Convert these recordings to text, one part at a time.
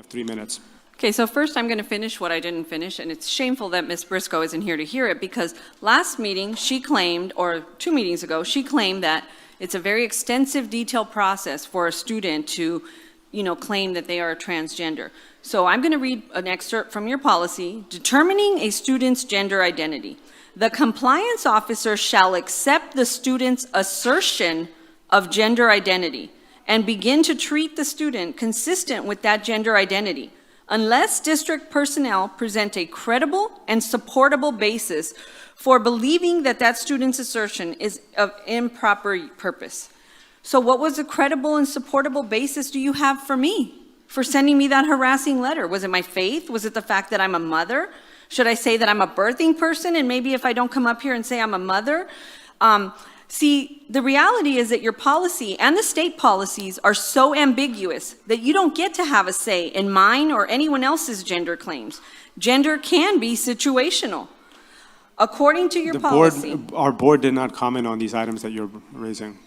3 minutes. Okay, so first I'm going to finish what I didn't finish, and it's shameful that Ms. Briscoe isn't here to hear it, because last meeting she claimed, or 2 meetings ago, she claimed that it's a very extensive, detailed process for a student to, claim that they are a transgender. So I'm going to read an excerpt from your policy, determining a student's gender identity. The compliance officer shall accept the student's assertion of gender identity and begin to treat the student consistent with that gender identity, unless district personnel present a credible and supportable basis for believing that that student's assertion is of improper purpose. So what was a credible and supportable basis do you have for me, for sending me that harassing letter? Was it my faith? Was it the fact that I'm a mother? Should I say that I'm a birthing person, and maybe if I don't come up here and say I'm a mother? See, the reality is that your policy and the state policies are so ambiguous that you don't get to have a say in mine or anyone else's gender claims. Gender can be situational. According to your policy... Our board did not comment on these items that you're raising.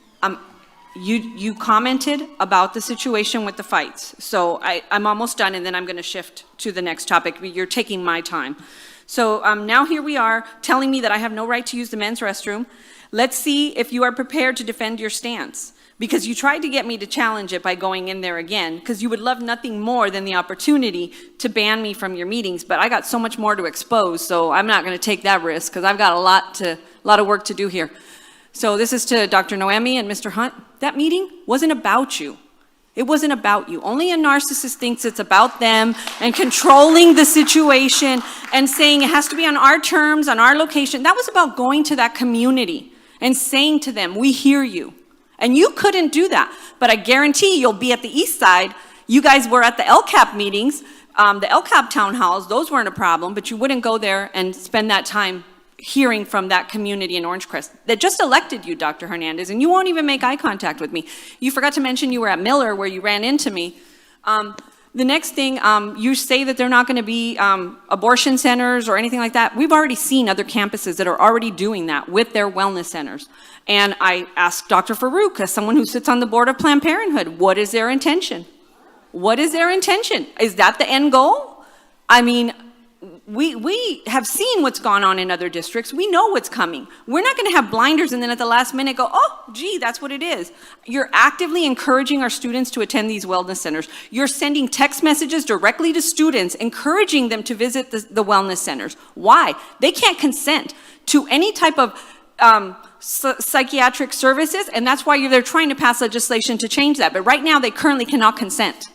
You commented about the situation with the fights. So I'm almost done, and then I'm going to shift to the next topic. You're taking my time. So now here we are telling me that I have no right to use the men's restroom. Let's see if you are prepared to defend your stance, because you tried to get me to challenge it by going in there again, because you would love nothing more than the opportunity to ban me from your meetings, but I got so much more to expose, so I'm not going to take that risk, because I've got a lot of work to do here. So this is to Dr. Noemi and Mr. Hunt. That meeting wasn't about you. It wasn't about you. Only a narcissist thinks it's about them and controlling the situation and saying it has to be on our terms, on our location. That was about going to that community and saying to them, we hear you. And you couldn't do that. But I guarantee you'll be at the east side. You guys were at the LCAP meetings, the LCAP town halls. Those weren't a problem, but you wouldn't go there and spend that time hearing from that community in Orange Crest that just elected you, Dr. Hernandez, and you won't even make eye contact with me. You forgot to mention you were at Miller where you ran into me. The next thing, you say that they're not going to be abortion centers or anything like that. We've already seen other campuses that are already doing that with their wellness centers. And I asked Dr. Farouk, as someone who sits on the board of Planned Parenthood, what is their intention? What is their intention? Is that the end goal? I mean, we have seen what's gone on in other districts. We know what's coming. We're not going to have blinders and then at the last minute go, oh, gee, that's what it is. You're actively encouraging our students to attend these wellness centers. You're sending text messages directly to students, encouraging them to visit the wellness centers. Why? They can't consent to any type of psychiatric services, and that's why they're trying to pass legislation to change that. But right now, they currently cannot consent.